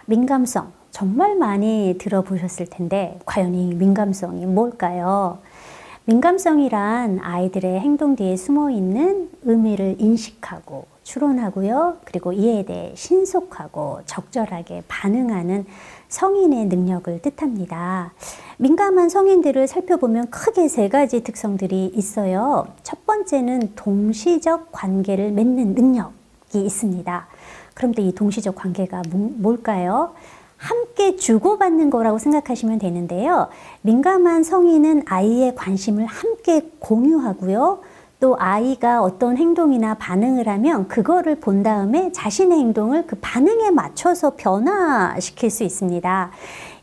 민감성 정말 많이 들어보셨을 텐데 과연 이 민감성이 뭘까요? 민감성이란 아이들의 행동 뒤에 숨어있는 의미를 인식하고 추론하고요. 그리고 이에 대해 신속하고 적절하게 반응하는 성인의 능력을 뜻합니다. 민감한 성인들을 살펴보면 크게 세 가지 특성들이 있어요. 첫 번째는 동시적 관계를 맺는 능력이 있습니다. 그런데 이 동시적 관계가 뭘까요? 함께 주고받는 거라고 생각하시면 되는데요. 민감한 성인은 아이의 관심을 함께 공유하고요. 또 아이가 어떤 행동이나 반응을 하면 그거를 본 다음에 자신의 행동을 그 반응에 맞춰서 변화시킬 수 있습니다.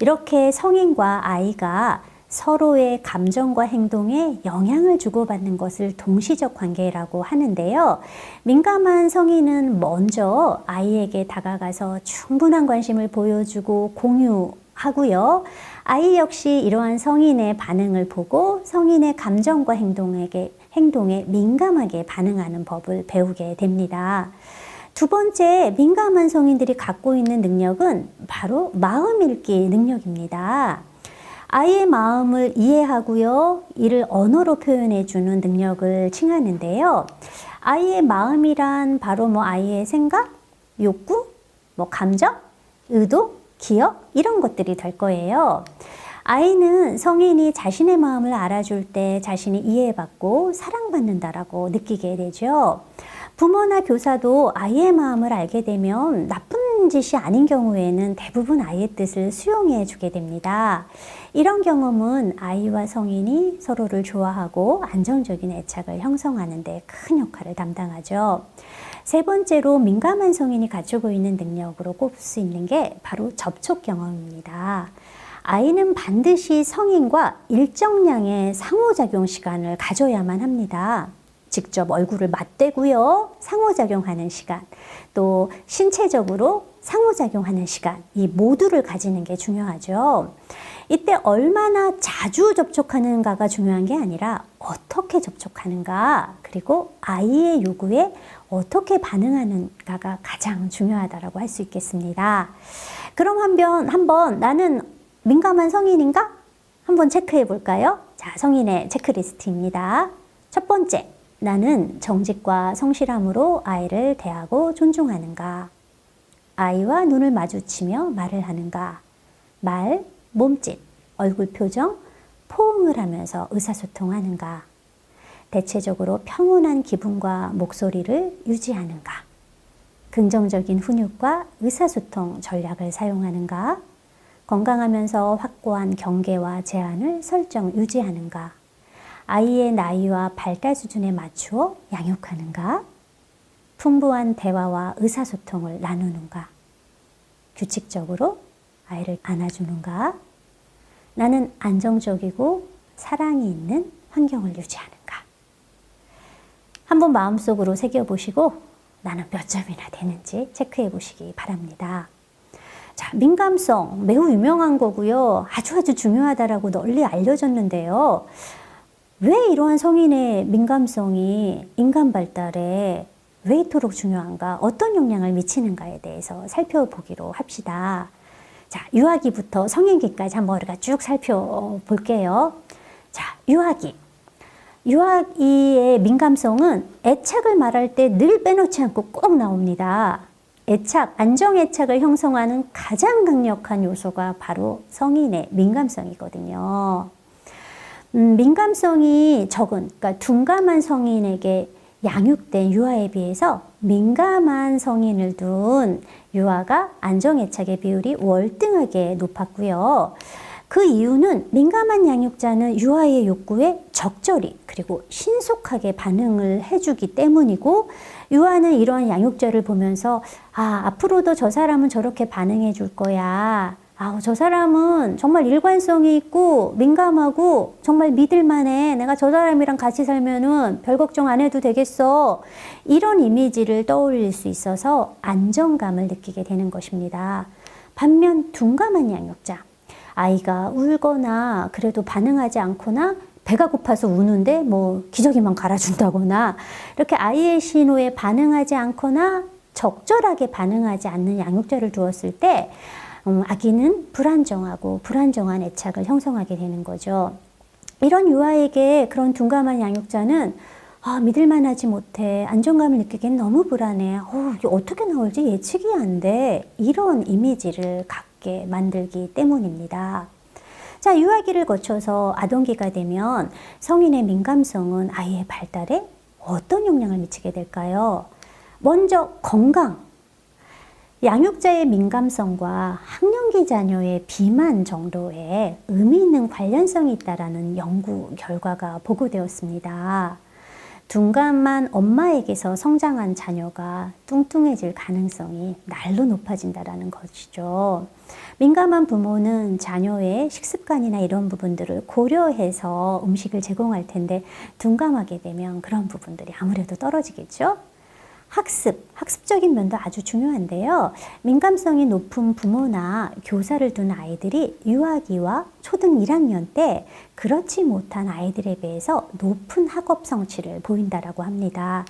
이렇게 성인과 아이가 서로의 감정과 행동에 영향을 주고받는 것을 동시적 관계라고 하는데요. 민감한 성인은 먼저 아이에게 다가가서 충분한 관심을 보여주고 공유하고요. 아이 역시 이러한 성인의 반응을 보고 성인의 감정과 행동에 민감하게 반응하는 법을 배우게 됩니다. 두 번째, 민감한 성인들이 갖고 있는 능력은 바로 마음 읽기 능력입니다. 아이의 마음을 이해하고요, 이를 언어로 표현해주는 능력을 칭하는데요. 아이의 마음이란 바로 아이의 생각, 욕구, 감정, 의도, 기억 이런 것들이 될 거예요. 아이는 성인이 자신의 마음을 알아줄 때 자신이 이해받고 사랑받는다라고 느끼게 되죠. 부모나 교사도 아이의 마음을 알게 되면 나쁜 짓이 아닌 경우에는 대부분 아이의 뜻을 수용해 주게 됩니다. 이런 경험은 아이와 성인이 서로를 좋아하고 안정적인 애착을 형성하는 데 큰 역할을 담당하죠. 세 번째로 민감한 성인이 갖추고 있는 능력으로 꼽을 수 있는 게 바로 접촉 경험입니다. 아이는 반드시 성인과 일정량의 상호작용 시간을 가져야만 합니다. 직접 얼굴을 맞대고요, 상호작용하는 시간, 또 신체적으로 상호작용하는 시간, 이 모두를 가지는 게 중요하죠. 이때 얼마나 자주 접촉하는가가 중요한 게 아니라 어떻게 접촉하는가, 그리고 아이의 요구에 어떻게 반응하는가가 가장 중요하다고 할 수 있겠습니다. 그럼 한번 나는 민감한 성인인가? 한번 체크해 볼까요? 자, 성인의 체크리스트입니다. 첫 번째, 나는 정직과 성실함으로 아이를 대하고 존중하는가? 아이와 눈을 마주치며 말을 하는가? 말, 몸짓, 얼굴 표정, 포옹을 하면서 의사소통하는가? 대체적으로 평온한 기분과 목소리를 유지하는가? 긍정적인 훈육과 의사소통 전략을 사용하는가? 건강하면서 확고한 경계와 제한을 유지하는가? 아이의 나이와 발달 수준에 맞추어 양육하는가? 풍부한 대화와 의사소통을 나누는가? 규칙적으로 아이를 안아주는가? 나는 안정적이고 사랑이 있는 환경을 유지하는가? 한번 마음속으로 새겨보시고 나는 몇 점이나 되는지 체크해 보시기 바랍니다. 자, 민감성 매우 유명한 거고요. 아주 중요하다라고 널리 알려졌는데요. 왜 이러한 성인의 민감성이 인간 발달에 왜 이토록 중요한가? 어떤 영향을 미치는가에 대해서 살펴보기로 합시다. 자, 유아기부터 성인기까지 한번 우리가 쭉 살펴볼게요. 자, 유아기. 유아기의 민감성은 애착을 말할 때 늘 빼놓지 않고 꼭 나옵니다. 안정애착을 형성하는 가장 강력한 요소가 바로 성인의 민감성이거든요. 민감성이 적은, 그러니까 둔감한 성인에게 양육된 유아에 비해서 민감한 성인을 둔 유아가 안정애착의 비율이 월등하게 높았고요. 그 이유는 민감한 양육자는 유아의 욕구에 적절히 그리고 신속하게 반응을 해주기 때문이고, 유아는 이러한 양육자를 보면서 앞으로도 저 사람은 저렇게 반응해 줄 거야. 저 사람은 정말 일관성이 있고 민감하고 정말 믿을만해. 내가 저 사람이랑 같이 살면은 별 걱정 안 해도 되겠어. 이런 이미지를 떠올릴 수 있어서 안정감을 느끼게 되는 것입니다. 반면 둔감한 양육자, 아이가 울거나 그래도 반응하지 않거나 배가 고파서 우는데 기저귀만 갈아준다거나 이렇게 아이의 신호에 반응하지 않거나 적절하게 반응하지 않는 양육자를 두었을 때 아기는 불안정하고 불안정한 애착을 형성하게 되는 거죠. 이런 유아에게 그런 둔감한 양육자는 믿을만하지 못해. 안정감을 느끼기엔 너무 불안해. 이게 어떻게 나올지 예측이 안 돼. 이런 이미지를 갖게 만들기 때문입니다. 자, 유아기를 거쳐서 아동기가 되면 성인의 민감성은 아이의 발달에 어떤 영향을 미치게 될까요? 먼저 건강. 양육자의 민감성과 학령기 자녀의 비만 정도에 의미 있는 관련성이 있다라는 연구 결과가 보고되었습니다. 둔감한 엄마에게서 성장한 자녀가 뚱뚱해질 가능성이 날로 높아진다는 것이죠. 민감한 부모는 자녀의 식습관이나 이런 부분들을 고려해서 음식을 제공할 텐데 둔감하게 되면 그런 부분들이 아무래도 떨어지겠죠. 학습적인 면도 아주 중요한데요. 민감성이 높은 부모나 교사를 둔 아이들이 유아기와 초등 1학년 때 그렇지 못한 아이들에 비해서 높은 학업 성취를 보인다라고 합니다.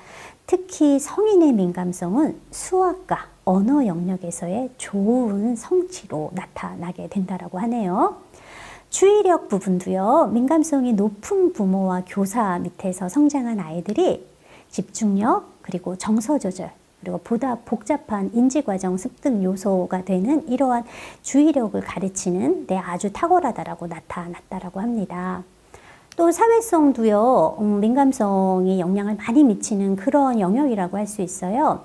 특히 성인의 민감성은 수학과 언어 영역에서의 좋은 성취로 나타나게 된다라고 하네요. 주의력 부분도요. 민감성이 높은 부모와 교사 밑에서 성장한 아이들이 집중력, 그리고 정서 조절, 그리고 보다 복잡한 인지과정 습득 요소가 되는 이러한 주의력을 가르치는 데 아주 탁월하다라고 나타났다라고 합니다. 또 사회성도요, 민감성이 영향을 많이 미치는 그런 영역이라고 할 수 있어요.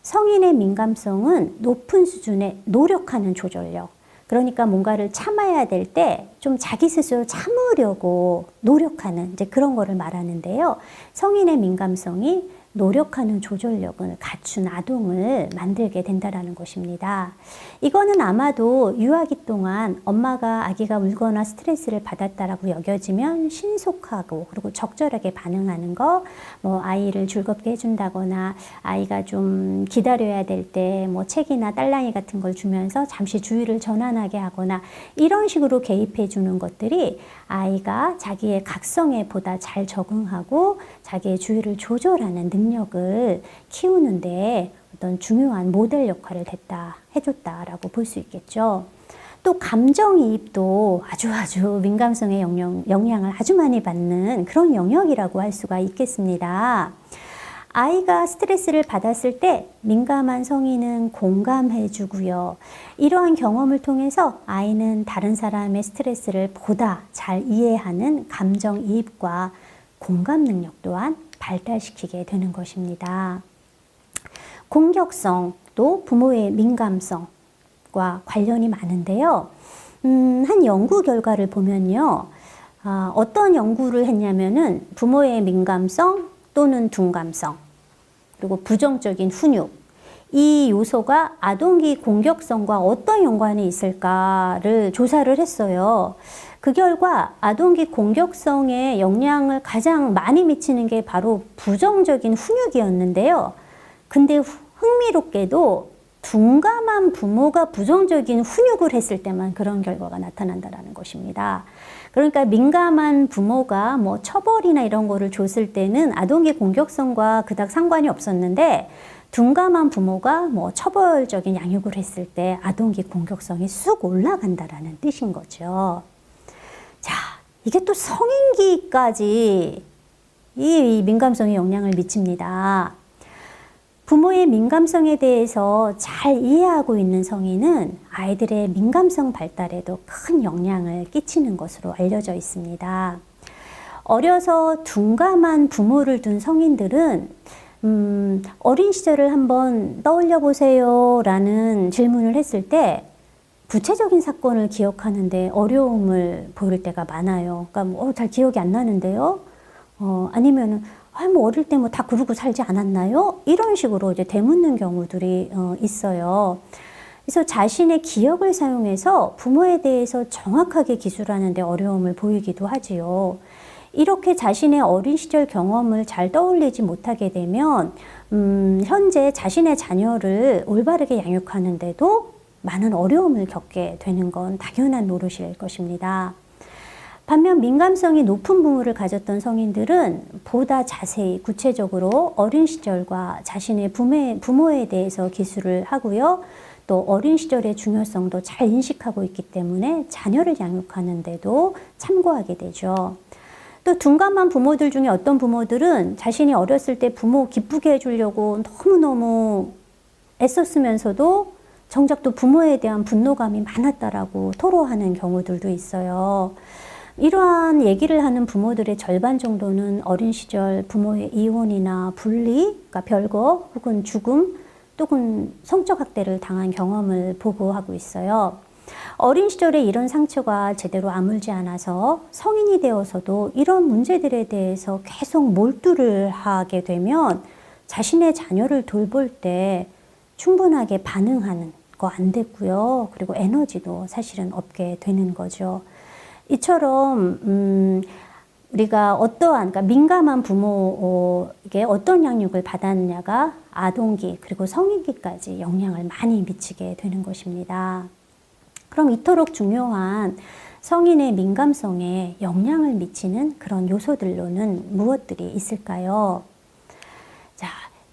성인의 민감성은 높은 수준의 노력하는 조절력, 그러니까 뭔가를 참아야 될 때 좀 자기 스스로 참으려고 노력하는 이제 그런 거를 말하는데요. 성인의 민감성이 노력하는 조절력을 갖춘 아동을 만들게 된다는 것입니다. 이거는 아마도 유아기 동안 엄마가 아기가 울거나 스트레스를 받았다라고 여겨지면 신속하고 그리고 적절하게 반응하는 거, 아이를 즐겁게 해준다거나 아이가 좀 기다려야 될 때 책이나 딸랑이 같은 걸 주면서 잠시 주의를 전환하게 하거나 이런 식으로 개입해 주는 것들이 아이가 자기의 각성에 보다 잘 적응하고 자기의 주의를 조절하는 능력을 키우는데 어떤 중요한 모델 역할을 해줬다라고 볼 수 있겠죠. 또 감정이입도 아주 민감성의 영향을 아주 많이 받는 그런 영역이라고 할 수가 있겠습니다. 아이가 스트레스를 받았을 때 민감한 성인은 공감해주고요. 이러한 경험을 통해서 아이는 다른 사람의 스트레스를 보다 잘 이해하는 감정이입과 공감 능력 또한 발달시키게 되는 것입니다. 공격성도 부모의 민감성과 관련이 많은데요. 한 연구 결과를 보면요. 어떤 연구를 했냐면은 부모의 민감성 또는 둔감성, 그리고 부정적인 훈육, 이 요소가 아동기 공격성과 어떤 연관이 있을까를 조사를 했어요. 그 결과 아동기 공격성에 영향을 가장 많이 미치는 게 바로 부정적인 훈육이었는데요. 근데 흥미롭게도 둔감한 부모가 부정적인 훈육을 했을 때만 그런 결과가 나타난다는 것입니다. 그러니까 민감한 부모가 처벌이나 이런 거를 줬을 때는 아동기 공격성과 그닥 상관이 없었는데 둔감한 부모가 처벌적인 양육을 했을 때 아동기 공격성이 쑥 올라간다라는 뜻인 거죠. 자, 이게 또 성인기까지 이 민감성에 영향을 미칩니다. 부모의 민감성에 대해서 잘 이해하고 있는 성인은 아이들의 민감성 발달에도 큰 영향을 끼치는 것으로 알려져 있습니다. 어려서 둔감한 부모를 둔 성인들은 어린 시절을 한번 떠올려 보세요 라는 질문을 했을 때 구체적인 사건을 기억하는데 어려움을 보일 때가 많아요. 그러니까 잘 기억이 안 나는데요. 아니면은 어릴 때 다 그러고 살지 않았나요? 이런 식으로 이제 되묻는 경우들이 있어요. 그래서 자신의 기억을 사용해서 부모에 대해서 정확하게 기술하는 데 어려움을 보이기도 하지요. 이렇게 자신의 어린 시절 경험을 잘 떠올리지 못하게 되면 현재 자신의 자녀를 올바르게 양육하는데도 많은 어려움을 겪게 되는 건 당연한 노릇일 것입니다. 반면 민감성이 높은 부모를 가졌던 성인들은 보다 자세히 구체적으로 어린 시절과 자신의 부모에 대해서 기술을 하고요. 또 어린 시절의 중요성도 잘 인식하고 있기 때문에 자녀를 양육하는 데도 참고하게 되죠. 또 둔감한 부모들 중에 어떤 부모들은 자신이 어렸을 때 부모 기쁘게 해주려고 너무너무 애썼으면서도 정작 또 부모에 대한 분노감이 많았다라고 토로하는 경우들도 있어요. 이러한 얘기를 하는 부모들의 절반 정도는 어린 시절 부모의 이혼이나 분리, 그러니까 별거 혹은 죽음 또는 성적 학대를 당한 경험을 보고하고 있어요. 어린 시절에 이런 상처가 제대로 아물지 않아서 성인이 되어서도 이런 문제들에 대해서 계속 몰두를 하게 되면 자신의 자녀를 돌볼 때 충분하게 반응하는 거 안 됐고요. 그리고 에너지도 사실은 없게 되는 거죠. 이처럼 우리가 그러니까 민감한 부모에게 어떤 양육을 받았느냐가 아동기 그리고 성인기까지 영향을 많이 미치게 되는 것입니다. 그럼 이토록 중요한 성인의 민감성에 영향을 미치는 그런 요소들로는 무엇들이 있을까요? 자,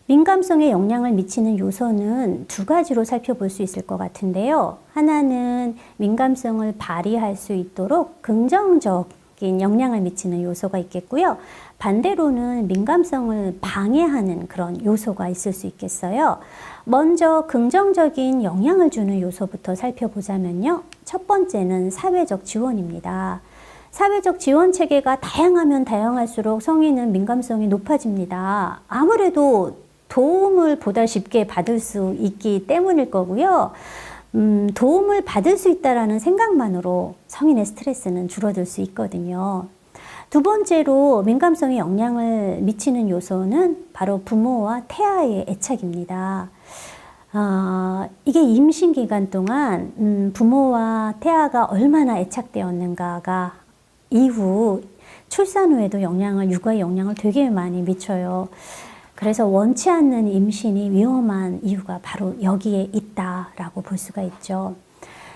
민감성에 영향을 미치는 요소는 두 가지로 살펴볼 수 있을 것 같은데요. 하나는 민감성을 발휘할 수 있도록 긍정적인 영향을 미치는 요소가 있겠고요. 반대로는 민감성을 방해하는 그런 요소가 있을 수 있겠어요. 먼저 긍정적인 영향을 주는 요소부터 살펴보자면요. 첫 번째는 사회적 지원입니다. 사회적 지원 체계가 다양하면 다양할수록 성인은 민감성이 높아집니다. 아무래도 도움을 보다 쉽게 받을 수 있기 때문일 거고요. 도움을 받을 수 있다라는 생각만으로 성인의 스트레스는 줄어들 수 있거든요. 두 번째로 민감성에 영향을 미치는 요소는 바로 부모와 태아의 애착입니다. 이게 임신 기간 동안 부모와 태아가 얼마나 애착되었는가가 이후 출산 후에도 육아에 영향을 되게 많이 미쳐요. 그래서 원치 않는 임신이 위험한 이유가 바로 여기에 있다라고 볼 수가 있죠.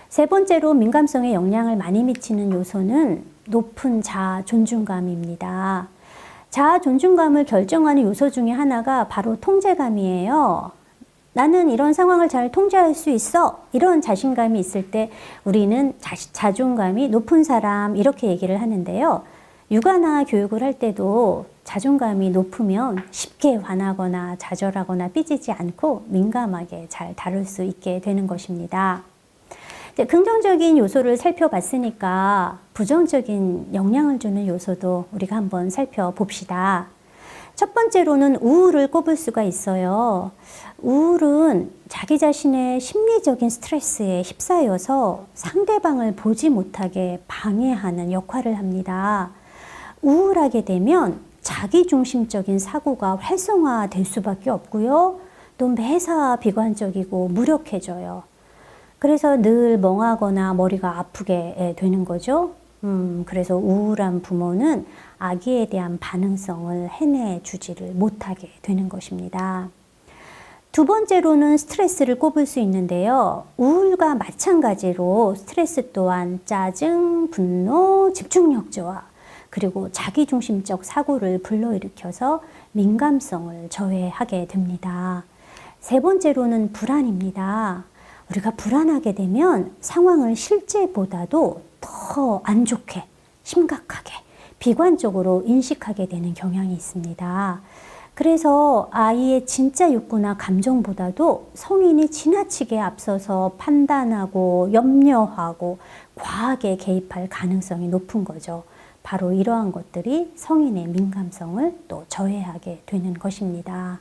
세 번째로 민감성에 영향을 많이 미치는 요소는 높은 자아 존중감입니다. 자아 존중감을 결정하는 요소 중에 하나가 바로 통제감이에요. 나는 이런 상황을 잘 통제할 수 있어. 이런 자신감이 있을 때 우리는 자존감이 높은 사람 이렇게 얘기를 하는데요. 육아나 교육을 할 때도 자존감이 높으면 쉽게 화나거나 좌절하거나 삐지지 않고 민감하게 잘 다룰 수 있게 되는 것입니다. 긍정적인 요소를 살펴봤으니까 부정적인 영향을 주는 요소도 우리가 한번 살펴봅시다. 첫 번째로는 우울을 꼽을 수가 있어요. 우울은 자기 자신의 심리적인 스트레스에 휩싸여서 상대방을 보지 못하게 방해하는 역할을 합니다. 우울하게 되면 자기중심적인 사고가 활성화될 수밖에 없고요. 또 매사 비관적이고 무력해져요. 그래서 늘 멍하거나 머리가 아프게 되는 거죠. 그래서 우울한 부모는 아기에 대한 반응성을 해내주지를 못하게 되는 것입니다. 두 번째로는 스트레스를 꼽을 수 있는데요. 우울과 마찬가지로 스트레스 또한 짜증, 분노, 집중력 저하, 그리고 자기중심적 사고를 불러일으켜서 민감성을 저해하게 됩니다. 세 번째로는 불안입니다. 우리가 불안하게 되면 상황을 실제보다도 더 안 좋게, 심각하게, 비관적으로 인식하게 되는 경향이 있습니다. 그래서 아이의 진짜 욕구나 감정보다도 성인이 지나치게 앞서서 판단하고 염려하고 과하게 개입할 가능성이 높은 거죠. 바로 이러한 것들이 성인의 민감성을 또 저해하게 되는 것입니다.